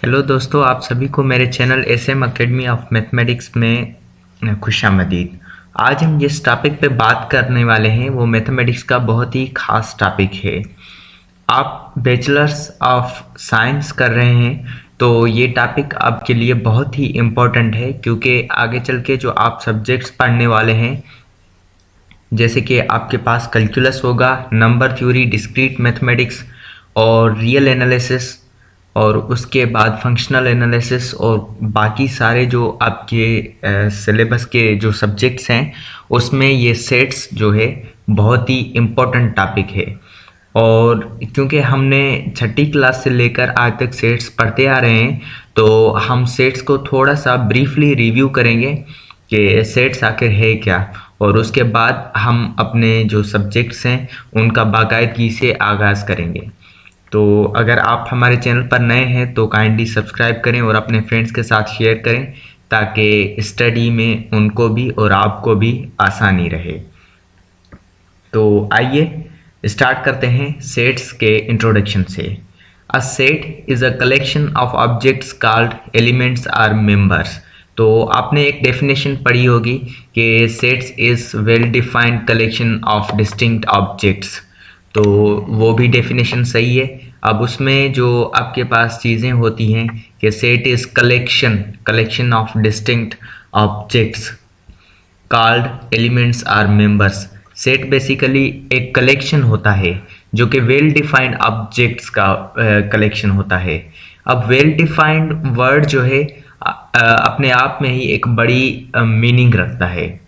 Hello दोस्तों, आप सभी को मेरे channel SM academy of mathematics में खुशामदीद। आज हम जिस टॉपिक पे बात करने वाले हैं वो मैथमेटिक्स का बहुत ही खास टॉपिक है। आप बैचलर्स ऑफ साइंस कर रहे हैं तो ये टॉपिक आपके लिए बहुत ही इम्पोर्टेंट है, क्योंकि आगे चल के जो आप सब्जेक्ट्स पढ़ने वाले हैं, जैसे कि आपके पास कैलकुलस होगा, नंबर थ्योरी, डिस्क्रीट मैथमेटिक्स और रियल एनालिसिस, और उसके बाद फंक्शनल एनालिसिस और बाकी सारे जो आपके सिलेबस के जो सब्जेक्ट्स हैं उसमें ये सेट्स जो है बहुत ही इम्पोर्टेंट टॉपिक है। और क्योंकि हमने छठी क्लास से लेकर आज तक सेट्स पढ़ते आ रहे हैं, तो हम सेट्स को थोड़ा सा ब्रीफली रिव्यू करेंगे कि सेट्स आखिर है क्या, और उसके बाद हम अपने जो सब्जेक्ट्स हैं उनका बाकायदगी से आगाज़ करेंगे। तो अगर आप हमारे चैनल पर नए हैं तो काइंडली सब्सक्राइब करें और अपने फ्रेंड्स के साथ शेयर करें, ताकि स्टडी में उनको भी और आपको भी आसानी रहे। तो आइए स्टार्ट करते हैं सेट्स के इंट्रोडक्शन से। A set is a collection of objects called elements or members. तो आपने एक डेफिनेशन पढ़ी होगी कि sets is well defined collection of distinct objects. तो वो भी डेफिनेशन सही है। अब उसमें जो आपके पास चीज़ें होती हैं कि set is collection of distinct objects called elements or members. Set basically एक कलेक्शन होता है जो कि वेल डिफाइंड ऑब्जेक्ट्स का कलेक्शन होता है। अब वेल डिफाइंड वर्ड जो है अपने आप में ही एक बड़ी मीनिंग रखता है।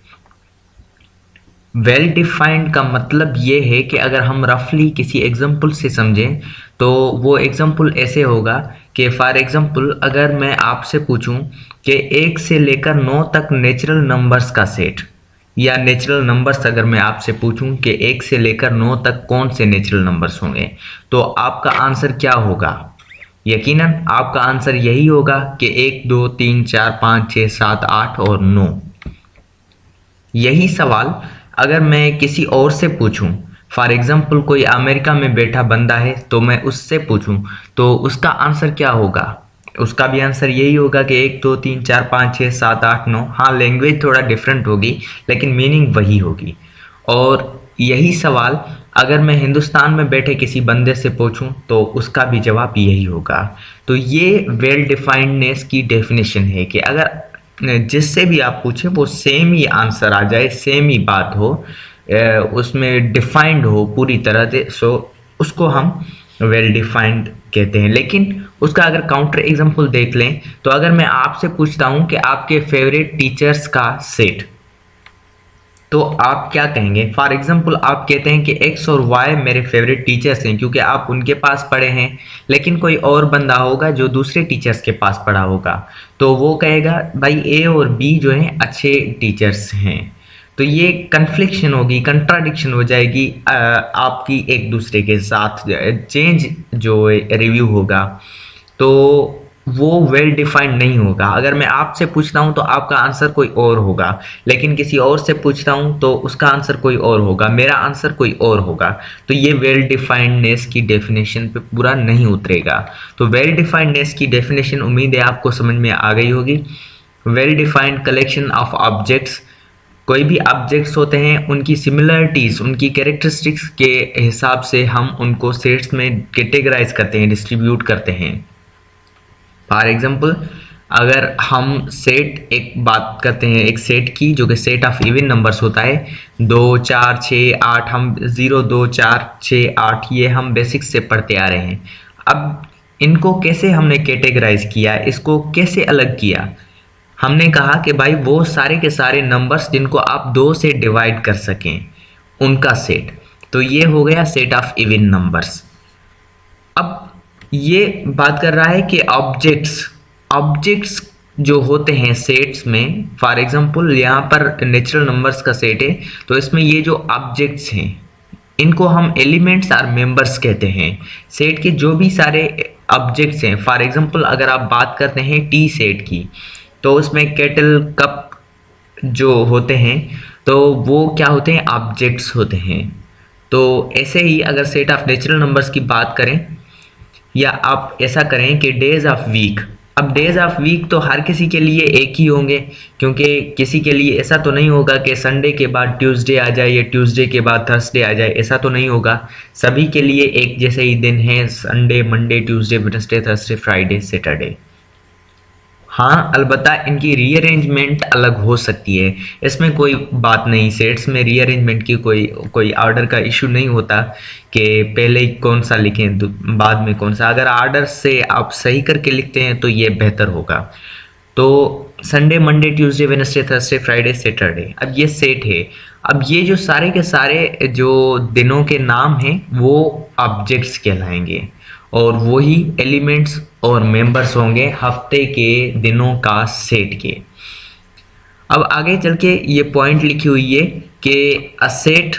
वेल डिफाइंड का मतलब ये है कि अगर हम रफली किसी एग्जाम्पल से समझें तो वो एग्जाम्पल ऐसे होगा कि फॉर एग्जाम्पल अगर मैं आपसे पूछूं कि 1 से लेकर 9 तक नेचुरल नंबर्स का सेट, या नेचुरल नंबर्स अगर मैं आपसे पूछूं कि 1 से लेकर 9 तक कौन से नेचुरल नंबर्स होंगे, तो आपका आंसर क्या होगा? यकीनन आपका आंसर यही होगा कि 1 2 3 4 5 6 7 8 और 9। यही सवाल अगर मैं किसी और से पूछूं, फॉर एग्जाम्पल कोई अमेरिका में बैठा बंदा है तो मैं उससे पूछूं, तो उसका आंसर क्या होगा? उसका भी आंसर यही होगा कि 1 2 3 4 5 6 7 8 9। हाँ, लैंग्वेज थोड़ा डिफरेंट होगी लेकिन मीनिंग वही होगी। और यही सवाल अगर मैं हिंदुस्तान में बैठे किसी बंदे से पूछूं तो उसका भी जवाब यही होगा। तो ये वेल डिफाइंडनेस की डेफिनेशन है कि अगर जिससे भी आप पूछें वो सेम ही आंसर आ जाए, सेम ही बात हो, उसमें डिफाइंड हो पूरी तरह से, सो उसको हम वेल डिफाइंड कहते हैं। लेकिन उसका अगर काउंटर एग्जांपल देख लें तो अगर मैं आपसे पूछता हूं कि आपके फेवरेट टीचर्स का सेट, तो आप क्या कहेंगे? फॉर एग्जाम्पल आप कहते हैं कि एक्स और वाई मेरे फेवरेट टीचर्स हैं क्योंकि आप उनके पास पढ़े हैं, लेकिन कोई और बंदा होगा जो दूसरे टीचर्स के पास पढ़ा होगा, तो वो कहेगा भाई ए और बी जो हैं अच्छे टीचर्स हैं। तो ये कन्फ्लिक्शन होगी, कंट्राडिक्शन हो जाएगी आपकी एक दूसरे के साथ, चेंज जो रिव्यू होगा, तो वो वेल डिफाइंड नहीं होगा। अगर मैं आपसे पूछता हूं तो आपका आंसर कोई और होगा, लेकिन किसी और से पूछता हूं तो उसका आंसर कोई और होगा, मेरा आंसर कोई और होगा। तो ये वेल डिफाइंडनेस की डेफिनेशन पे पूरा नहीं उतरेगा। तो वेल डिफाइंडनेस की डेफिनेशन उम्मीद है आपको समझ में आ गई होगी। Well defined collection of objects, कोई भी ऑब्जेक्ट्स होते हैं उनकी सिमिलरिटीज, उनकी कैरेक्टरिस्टिक्स के हिसाब से हम उनको सेट्स में कैटेगराइज करते हैं, डिस्ट्रीब्यूट करते हैं। फॉर एग्जाम्पल अगर हम सेट एक बात करते हैं एक सेट की, जो कि सेट ऑफ इवन नंबर्स होता है, 2 4 6 8, हम 0 2 4 6 8 ये हम बेसिक्स से पढ़ते आ रहे हैं। अब इनको कैसे हमने कैटेगराइज किया, इसको कैसे अलग किया? हमने कहा कि भाई वो सारे के सारे नंबर्स जिनको आप 2 से डिवाइड कर सकें उनका सेट, तो ये हो गया सेट ऑफ इवन नंबर्स। अब ये बात कर रहा है कि ऑब्जेक्ट्स जो होते हैं सेट्स में, फॉर एग्जांपल यहाँ पर नेचुरल नंबर्स का सेट है, तो इसमें ये जो ऑब्जेक्ट्स हैं इनको हम एलिमेंट्स और मेंबर्स कहते हैं। सेट के जो भी सारे ऑब्जेक्ट्स हैं, फॉर एग्जांपल अगर आप बात करते हैं टी सेट की, तो उसमें केटल कप जो होते हैं तो वो क्या होते हैं? ऑब्जेक्ट्स होते हैं। तो ऐसे ही अगर सेट ऑफ नेचुरल नंबर्स की बात करें या आप ऐसा करें कि डेज ऑफ वीक। अब डेज ऑफ वीक तो हर किसी के लिए एक ही होंगे, क्योंकि किसी के लिए ऐसा तो नहीं होगा कि संडे के बाद ट्यूसडे आ जाए या ट्यूसडे के बाद थर्सडे आ जाए, ऐसा तो नहीं होगा। सभी के लिए एक जैसे ही दिन है, Sunday, Monday, Tuesday, Wednesday, Thursday, Friday, Saturday. हाँ, अलबत्ता इनकी रीअरेंजमेंट अलग हो सकती है, इसमें कोई बात नहीं। सेट्स में रीअरेंजमेंट की कोई ऑर्डर का इशू नहीं होता कि पहले ही कौन सा लिखें बाद में कौन सा। अगर ऑर्डर से आप सही करके लिखते हैं तो ये बेहतर होगा। तो Sunday, Monday, Tuesday, Wednesday, Thursday, Friday, Saturday, अब ये सेट है। अब ये जो सारे के सारे जो दिनों के नाम हैं वो ऑब्जेक्ट्स कहलाएंगे, और वही एलिमेंट्स और मेंबर्स होंगे हफ्ते के दिनों का सेट के। अब आगे चल के ये पॉइंट लिखी हुई है कि a set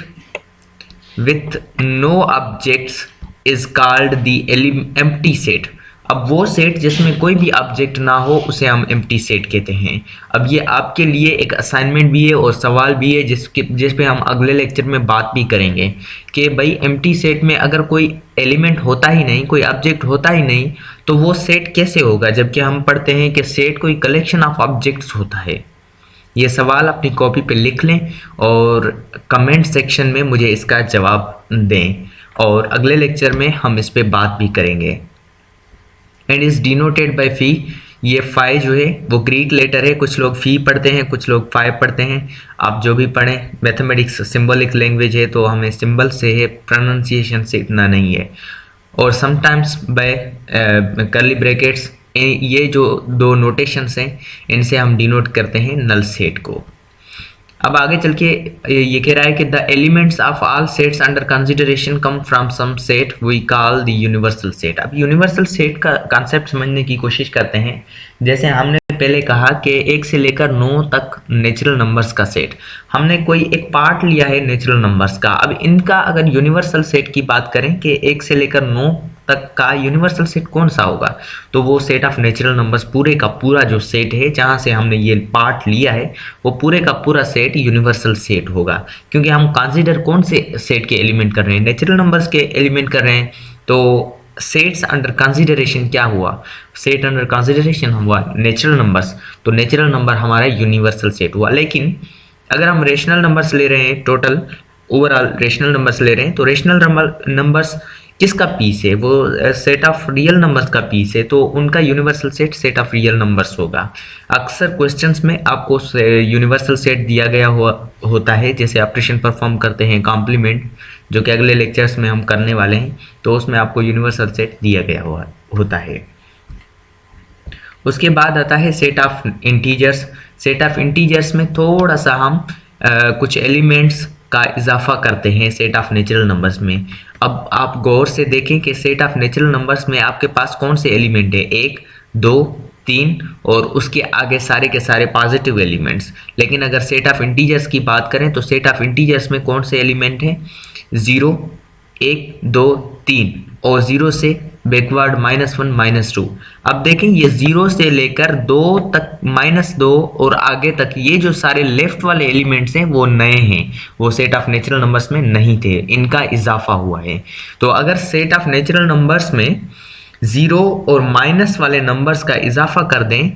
with no objects is called the empty set. अब वो सेट जिसमें कोई भी ऑब्जेक्ट ना हो उसे हम एम्प्टी सेट कहते हैं। अब ये आपके लिए एक असाइनमेंट भी है और सवाल भी है जिस पे हम अगले लेक्चर में बात भी करेंगे कि भाई एम्प्टी सेट में अगर कोई एलिमेंट होता ही नहीं, कोई ऑब्जेक्ट होता ही नहीं, तो वो सेट कैसे होगा, जबकि हम पढ़ते हैं कि सेट कोई कलेक्शन ऑफ ऑब्जेक्ट्स होता है। ये सवाल अपनी कॉपी पे लिख लें और कमेंट सेक्शन में मुझे इसका जवाब दें, और अगले लेक्चर में हम इस पे बात भी करेंगे। एंड इज डिनोटेड बाय फी। ये फाई जो है वो ग्रीक लेटर है, कुछ लोग फी पढ़ते हैं, कुछ लोग फाई पढ़ते हैं। आप जो भी पढ़ें, मैथमेटिक्स सिंबलिक लैंग्वेज है तो हमें सिंबल से है, प्रोनाउंसिएशन से इतना नहीं है। और समटाइम्स बाय कर्ली ब्रैकेट्स, ये जो दो नोटेशंस हैं इनसे हम डिनोट करते हैं नल सेट को। अब आगे चल के ये कह रहा है कि the elements of all sets under consideration come from some set we call the universal set. अब यूनिवर्सल सेट का कॉन्सेप्ट समझने की कोशिश करते हैं। जैसे हमने पहले कहा कि 1 से लेकर 9 तक नेचुरल नंबर्स का सेट, हमने कोई एक पार्ट लिया है नेचुरल नंबर्स का। अब इनका अगर यूनिवर्सल सेट की बात करें कि 1 से लेकर 9 तक का यूनिवर्सल सेट कौन सा होगा, तो वो सेट ऑफ नेचुरल नंबर्स पूरे का पूरा जो सेट है जहाँ से हमने ये पार्ट लिया है वो पूरे का पूरा सेट यूनिवर्सल सेट होगा, क्योंकि हम कंसीडर कौन से सेट के एलिमेंट कर रहे हैं, नेचुरल नंबर्स के एलिमेंट कर रहे हैं। तो सेट्स अंडर कंसिडरेशन क्या हुआ, सेट अंडर कंसिडरेशन हुआ नेचुरल नंबर्स, तो नेचुरल नंबर हमारा यूनिवर्सल सेट हुआ। लेकिन अगर हम रेशनल नंबर्स ले रहे हैं, टोटल ओवरऑल रेशनल नंबर्स ले रहे हैं, तो रेशनल नंबर्स किसका पीस है, वो सेट ऑफ रियल नंबर्स का पीस है, तो उनका universal set set of real numbers होगा। अक्सर क्वेश्चंस में आपको यूनिवर्सल सेट दिया गया होता है, जैसे ऑपरेशन परफॉर्म करते हैं कॉम्प्लीमेंट, जो कि अगले लेक्चर्स में हम करने वाले हैं, तो उसमें आपको यूनिवर्सल सेट दिया गया होता है। उसके बाद आता है set of integers. Set of integers में थोड़ा सा हम कुछ एलिमेंट्स का इजाफा करते हैं सेट ऑफ नेचुरल नंबर्स में। अब आप गौर से देखें कि सेट ऑफ नेचुरल नंबर्स में आपके पास कौन से एलिमेंट है, 1, 2, 3 और उसके आगे सारे के सारे पॉजिटिव एलिमेंट्स। लेकिन अगर सेट ऑफ इंटीजर्स की बात करें तो सेट ऑफ इंटीजर्स में कौन से एलिमेंट हैं, 0, 1, 2, 3 और 0 से बैकवर्ड -1, -2। अब देखें ये 0 से लेकर 2 तक, -2 और आगे तक ये जो सारे लेफ्ट वाले एलिमेंट्स हैं वो नए हैं, वो सेट ऑफ नेचुरल नंबर्स में नहीं थे, इनका इजाफा हुआ है। तो अगर सेट ऑफ नेचुरल नंबर्स में 0 और माइनस वाले नंबर्स का इजाफा कर दें,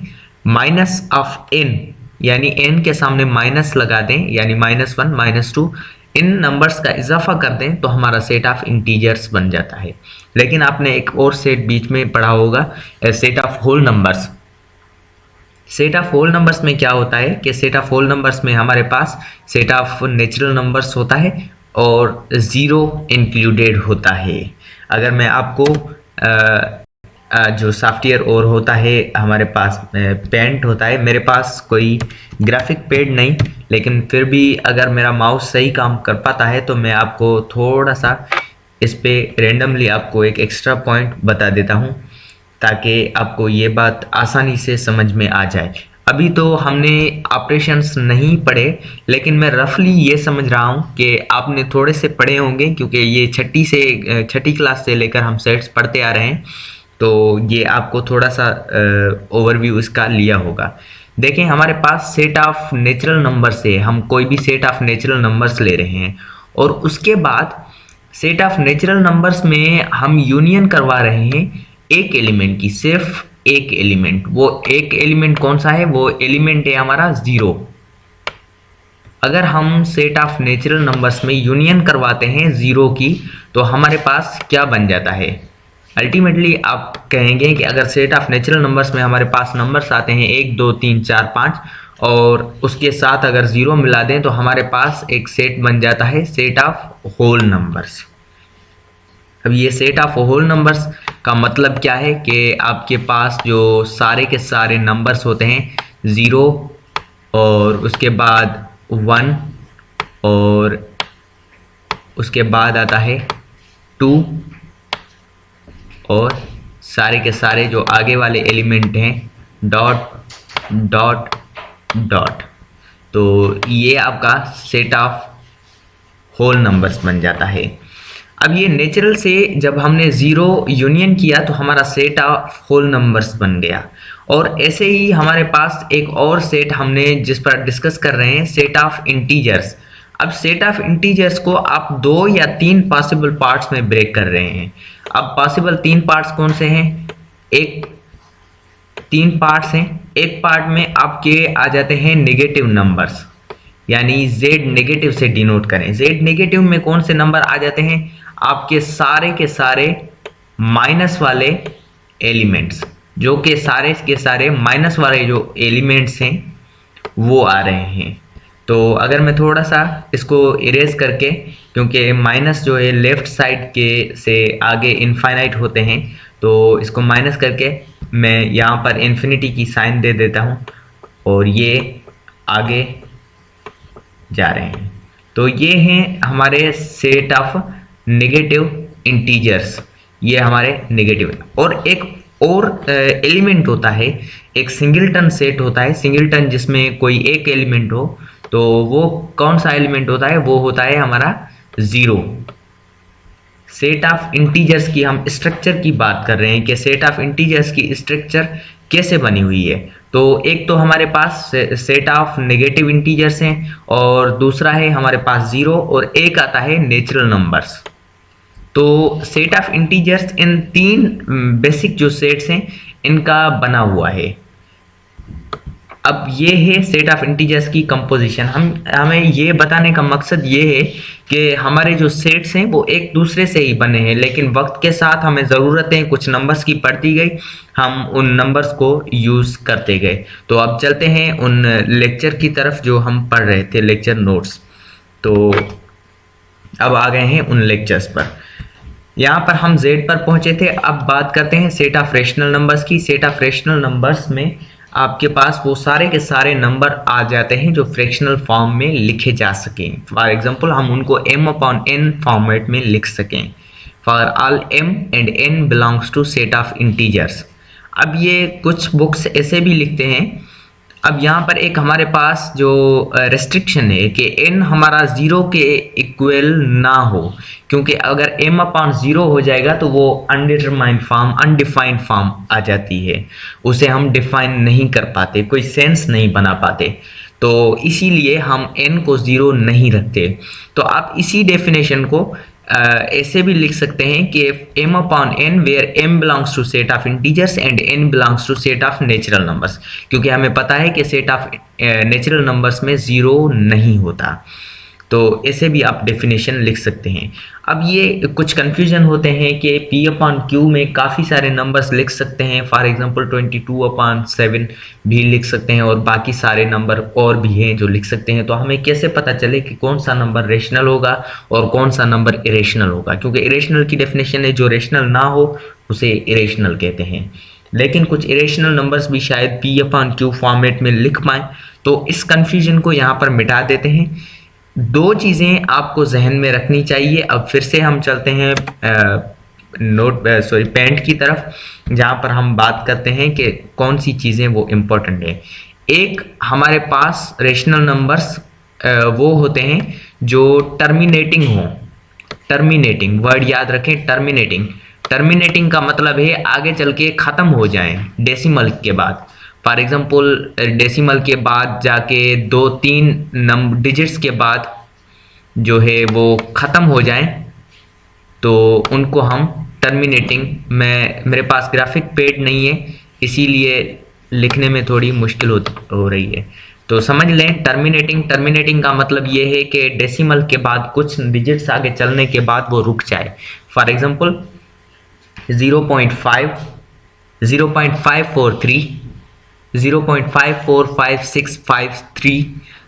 माइनस ऑफ n यानी n के सामने माइनस लगा दें, यानी -1, -2, इन नंबर्स का इजाफा कर दें तो हमारा सेट ऑफ इंटीजर्स बन जाता है। लेकिन आपने एक और सेट बीच में पढ़ा होगा, set of whole numbers. Set of whole numbers में क्या होता है कि सेट ऑफ होल नंबर्स में हमारे पास सेट ऑफ नेचुरल नंबर्स होता है और 0 इंक्लूडेड होता है। अगर मैं आपको जो सॉफ्टवेयर और होता है हमारे पास पेंट होता है, मेरे पास कोई ग्राफिक पैड नहीं, लेकिन फिर भी अगर मेरा माउस सही काम कर पाता है तो मैं आपको थोड़ा सा इस पे रेंडमली आपको एक एक्स्ट्रा पॉइंट बता देता हूँ ताकि आपको ये बात आसानी से समझ में आ जाए। अभी तो हमने ऑपरेशंस नहीं पढ़े, लेकिन मैं रफली ये समझ रहा हूँ कि आपने थोड़े से पढ़े होंगे, क्योंकि ये छठी क्लास से लेकर हम सेट्स पढ़ते आ रहे हैं, तो ये आपको थोड़ा सा ओवरव्यू इसका लिया होगा। देखें हमारे पास सेट ऑफ नेचुरल नंबर से हम कोई भी सेट ऑफ नेचुरल नंबर्स ले रहे हैं और उसके बाद सेट ऑफ नेचुरल नंबर्स में हम यूनियन करवा रहे हैं एक एलिमेंट की, सिर्फ एक एलिमेंट। वो एक एलिमेंट कौन सा है? वो एलिमेंट है हमारा 0। अगर हम सेट ऑफ नेचुरल नंबर्स में यूनियन करवाते हैं 0 की, तो हमारे पास क्या बन जाता है? अल्टीमेटली आप कहेंगे कि अगर सेट ऑफ नेचुरल नंबर्स में हमारे पास नंबर्स आते हैं 1 2 3 4 5 और उसके साथ अगर 0 मिला दें तो हमारे पास एक सेट बन जाता है सेट ऑफ होल नंबर्स। अब ये सेट ऑफ होल नंबर्स का मतलब क्या है कि आपके पास जो सारे के सारे नंबर्स होते हैं 0 और उसके बाद 1 और उसके बाद आता है 2 और सारे के सारे जो आगे वाले एलिमेंट हैं डॉट डॉट डॉट, तो ये आपका सेट ऑफ होल नंबर्स बन जाता है। अब ये नेचुरल से जब हमने 0 यूनियन किया तो हमारा सेट ऑफ होल नंबर्स बन गया। और ऐसे ही हमारे पास एक और सेट हमने जिस पर डिस्कस कर रहे हैं, सेट ऑफ इंटीजर्स। अब सेट ऑफ इंटीजर्स को आप 2 या 3 पॉसिबल पार्ट्स में ब्रेक कर रहे हैं। अब पॉसिबल 3 पार्ट्स कौन से हैं? 3 पार्ट्स हैं। एक पार्ट में आपके आ जाते हैं नेगेटिव नंबर्स, यानी z नेगेटिव से डिनोट करें। z नेगेटिव में कौन से नंबर आ जाते हैं? आपके सारे के सारे माइनस वाले एलिमेंट्स, जो कि सारे के सारे माइनस वाले जो एलिमेंट्स हैं वो आ रहे हैं। तो अगर मैं थोड़ा सा इसको इरेज करके, क्योंकि माइनस जो है लेफ्ट साइड के से आगे इनफाइनाइट होते हैं, तो इसको माइनस करके मैं यहाँ पर इन्फिनिटी की साइन दे देता हूँ और ये आगे जा रहे हैं। तो ये हैं हमारे सेट ऑफ नेगेटिव इंटीजर्स, ये हमारे नेगेटिव। और एक और एलिमेंट होता है, एक सिंगलटन सेट होता है। सिंगलटन जिसमें कोई एक एलिमेंट हो, तो वो कौन सा एलिमेंट होता है? वो होता है हमारा 0। सेट ऑफ इंटीजर्स की हम स्ट्रक्चर की बात कर रहे हैं कि सेट ऑफ इंटीजर्स की स्ट्रक्चर कैसे बनी हुई है। तो एक तो हमारे पास सेट ऑफ नेगेटिव इंटीजर्स हैं और दूसरा है हमारे पास 0 और एक आता है नेचुरल नंबर्स। तो set of integers in 3 basic जो सेट्स हैं इनका बना हुआ है। अब ये है सेट ऑफ इंटीजर्स की कंपोजिशन। हमें ये बताने का मकसद ये है कि हमारे जो सेट्स हैं वो एक दूसरे से ही बने हैं, लेकिन वक्त के साथ हमें ज़रूरतें कुछ नंबर्स की पड़ती गई, हम उन नंबर्स को यूज़ करते गए। तो अब चलते हैं उन लेक्चर की तरफ जो हम पढ़ रहे थे, लेक्चर नोट्स। तो अब आ गए हैं उन लेक्चर्स पर। यहाँ पर हम Z पर पहुँचे थे। अब बात करते हैं सेट ऑफ रेशनल नंबर्स की। सेट ऑफ रेशनल नंबर्स में आपके पास वो सारे के सारे नंबर आ जाते हैं जो फ्रैक्शनल फॉर्म में लिखे जा सकें। फॉर एग्जांपल हम उनको m/n फॉर्मेट में लिख सकें। For all m and n belongs to set of integers. अब ये कुछ बुक्स ऐसे भी लिखते हैं। अब यहाँ पर एक हमारे पास जो रेस्ट्रिक्शन है कि n हमारा 0 के इक्वल ना हो, क्योंकि अगर m/0 हो जाएगा तो वो अनडिटरमाइंड फॉर्म, अनडिफाइंड फॉर्म आ जाती है, उसे हम डिफाइन नहीं कर पाते, कोई सेंस नहीं बना पाते। तो इसीलिए हम n को 0 नहीं रखते। तो आप इसी डेफिनेशन को ऐसे भी लिख सकते हैं कि m/n where m belongs to set of integers and n belongs to set of natural numbers, क्योंकि हमें पता है कि सेट ऑफ नेचुरल नंबर्स में 0 नहीं होता। तो ऐसे भी आप डेफिनेशन लिख सकते हैं। अब ये कुछ कन्फ्यूजन होते हैं कि p/q में काफ़ी सारे नंबर्स लिख सकते हैं। फॉर एग्जांपल 22/7 भी लिख सकते हैं और बाकी सारे नंबर और भी हैं जो लिख सकते हैं। तो हमें कैसे पता चले कि कौन सा नंबर रेशनल होगा और कौन सा नंबर इरेशनल होगा? क्योंकि इरेशनल की डेफिनेशन है जो रेशनल ना हो उसे इरेशनल कहते हैं। लेकिन कुछ इरेशनल नंबर्स भी शायद p/q फॉर्मेट में लिख पाएँ। तो इस कन्फ्यूजन को यहाँ पर मिटा देते हैं। 2 चीज़ें आपको जहन में रखनी चाहिए। अब फिर से हम चलते हैं पेंट की तरफ, जहाँ पर हम बात करते हैं कि कौन सी चीज़ें वो इम्पोर्टेंट है। एक, हमारे पास रेशनल नंबर्स वो होते हैं जो टर्मिनेटिंग हो। टर्मिनेटिंग वर्ड याद रखें, टर्मिनेटिंग। टर्मिनेटिंग का मतलब है आगे चल के ख़त्म हो जाएं डेसिमल के बाद। फॉर एग्जाम्पल डेसिमल के बाद जाके 2-3 डिजिट्स के बाद जो है वो ख़त्म हो जाएं, तो उनको हम टर्मिनेटिंग, मैं मेरे पास ग्राफिक पैड नहीं है, इसीलिए लिखने में थोड़ी मुश्किल हो रही है। तो समझ लें, टर्मिनेटिंग का मतलब ये है कि डेसिमल के बाद कुछ डिजिट्स आगे चलने के बाद वो रुक जाए। For example 0.5, 0.543, 0.545653।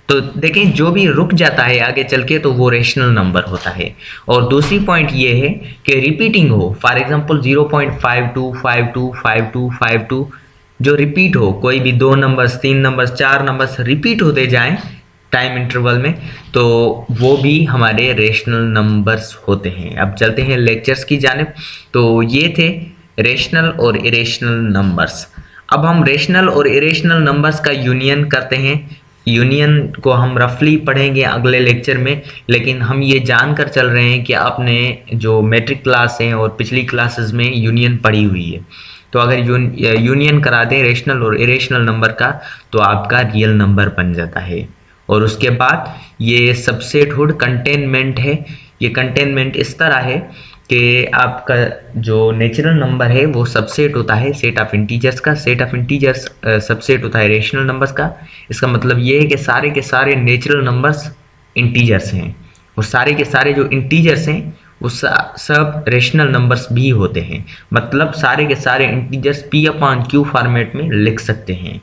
तो देखें, जो भी रुक जाता है आगे चल के तो वो रेशनल नंबर होता है। और दूसरी पॉइंट ये है कि रिपीटिंग हो। फॉर एग्जांपल 0.52, 52, 52, 52 जो रिपीट हो, कोई भी 2 नंबर्स, 3 नंबर्स, 4 नंबर्स रिपीट होते जाएं टाइम इंटरवल में, तो वो भी हमारे रेशनल नंबर्स होते हैं। अब चलते हैं लेक्चर्स की जानिब। तो ये थे रेशनल और इरेशनल नंबर्स। अब हम रेशनल और इरेशनल नंबर्स का यूनियन करते हैं। यूनियन को हम रफली पढ़ेंगे अगले लेक्चर में, लेकिन हम ये जानकर चल रहे हैं कि आपने जो मैट्रिक क्लास हैं और पिछली क्लासेस में यूनियन पढ़ी हुई है। तो अगर यूनियन करा दें रेशनल और इरेशनल नंबर का, तो आपका रियल नंबर बन जाता है। और उसके बाद ये सबसेटहुड कंटेनमेंट है। ये कंटेनमेंट इस तरह है कि आपका जो नेचुरल नंबर है वो सबसेट होता है सेट ऑफ इंटीजर्स का। सेट ऑफ इंटीजर्स सबसेट होता है रेशनल नंबर्स का। इसका मतलब ये है कि सारे के सारे नेचुरल नंबर्स इंटीजर्स हैं, और सारे के सारे जो इंटीजर्स हैं वो सब रेशनल नंबर्स भी होते हैं। मतलब सारे के सारे इंटीजर्स P/Q फॉर्मेट में लिख सकते हैं।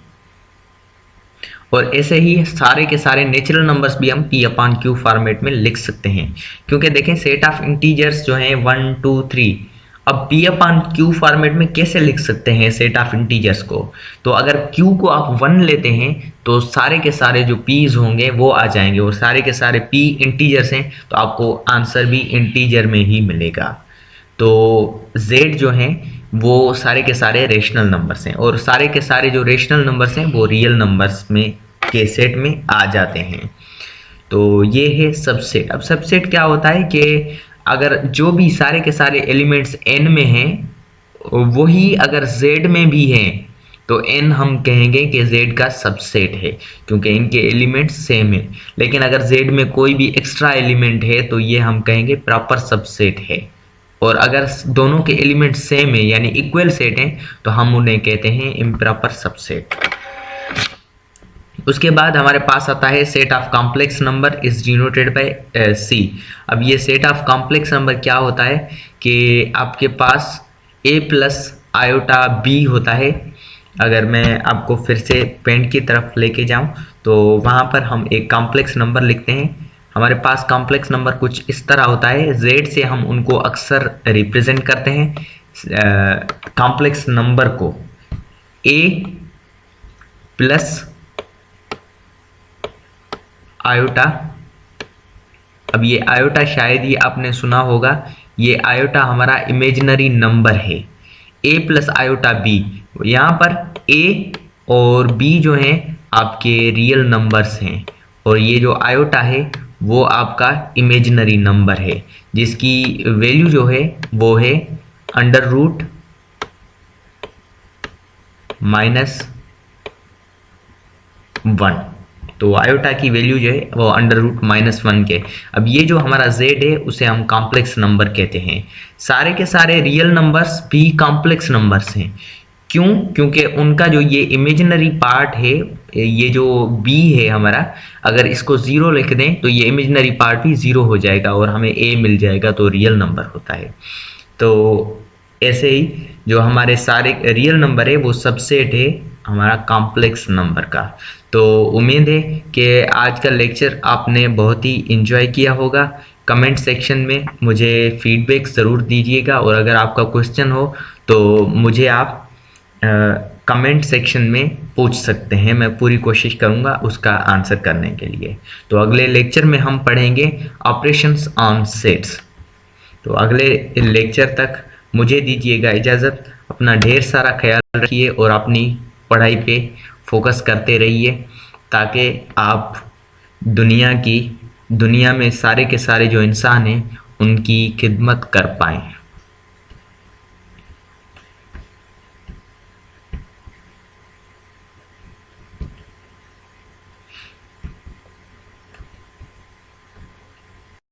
और ऐसे ही सारे के सारे नेचुरल नंबर्स भी हम P/Q फॉर्मेट में लिख सकते हैं। क्योंकि देखें, सेट ऑफ इंटीजर्स जो हैं 1, 2, 3, अब P/Q फॉर्मेट में कैसे लिख सकते हैं सेट ऑफ इंटीजर्स को? तो अगर Q को आप 1 लेते हैं तो सारे के सारे जो P's होंगे वो आ जाएंगे, और सारे के सारे P इंटीजर्स हैं तो आपको आंसर भी इंटीजर में ही मिलेगा। तो Z जो हैं वो सारे के सारे रेशनल नंबर्स हैं, और सारे के सारे जो रेशनल नंबर्स हैं वो रियल नंबर्स में के सेट में आ जाते हैं। तो ये है सबसेट। अब सबसेट क्या होता है कि अगर जो भी सारे के सारे एलिमेंट्स n में हैं वही अगर z में भी हैं तो n हम कहेंगे कि z का सबसेट है, क्योंकि इनके एलिमेंट्स सेम है। लेकिन अगर z में कोई भी एक्स्ट्रा एलिमेंट है तो ये हम कहेंगे प्रॉपर सबसेट है। और अगर दोनों के एलिमेंट सेम है यानी इक्वल सेट हैं तो हम उन्हें कहते हैं इम्प्रॉपर सबसेट। उसके बाद हमारे पास आता है set of complex number is denoted by C। अब ये सेट ऑफ कॉम्प्लेक्स नंबर क्या होता है कि आपके पास A प्लस आयोटा B होता है। अगर मैं आपको फिर से पेंट की तरफ लेके जाऊं तो वहाँ पर हम एक कॉम्प्लेक्स नंबर लिखते हैं। हमारे पास कॉम्प्लेक्स नंबर कुछ इस तरह होता है, Z से हम उनको अक्सर रिप्रेजेंट करते हैं कॉम्प्लेक्स नंबर को A प्लस आयोटा। अब ये आयोटा शायद ही आपने सुना होगा, ये आयोटा हमारा इमेजिनरी नंबर है। A प्लस आयोटा B, यहाँ पर A और B जो हैं आपके रियल नंबर्स हैं, और ये जो आयोटा है वो आपका इमेजिनरी नंबर है जिसकी वैल्यू जो है वो है √-1। तो आयोटा की वैल्यू जो है वो √-1 के। अब ये जो हमारा z है उसे हम कॉम्प्लेक्स नंबर कहते हैं। सारे के सारे रियल नंबर्स भी कॉम्प्लेक्स नंबर्स हैं। क्यों? क्योंकि उनका जो ये इमेजिनरी पार्ट है, ये जो b है हमारा, अगर इसको 0 लिख दें तो ये इमेजिनरी पार्ट भी 0 हो जाएगा और हमें a मिल जाएगा, तो रियल नंबर होता है। तो ऐसे ही जो हमारे सारे रियल नंबर है वो सबसेट है हमारा कॉम्प्लेक्स नंबर का। तो उम्मीद है कि आज का लेक्चर आपने बहुत ही एंजॉय किया होगा। कमेंट सेक्शन में मुझे फीडबैक ज़रूर दीजिएगा, और अगर आपका क्वेश्चन हो तो मुझे आप कमेंट सेक्शन में पूछ सकते हैं। मैं पूरी कोशिश करूंगा उसका आंसर करने के लिए। तो अगले लेक्चर में हम पढ़ेंगे ऑपरेशंस ऑन सेट्स। तो अगले लेक्चर तक मुझे दीजिएगा इजाज़त। अपना ढेर सारा ख्याल रखिए और अपनी पढ़ाई पे फोकस करते रहिए, ताकि आप दुनिया में सारे के सारे जो इंसान हैं उनकी खिदमत कर पाएँ।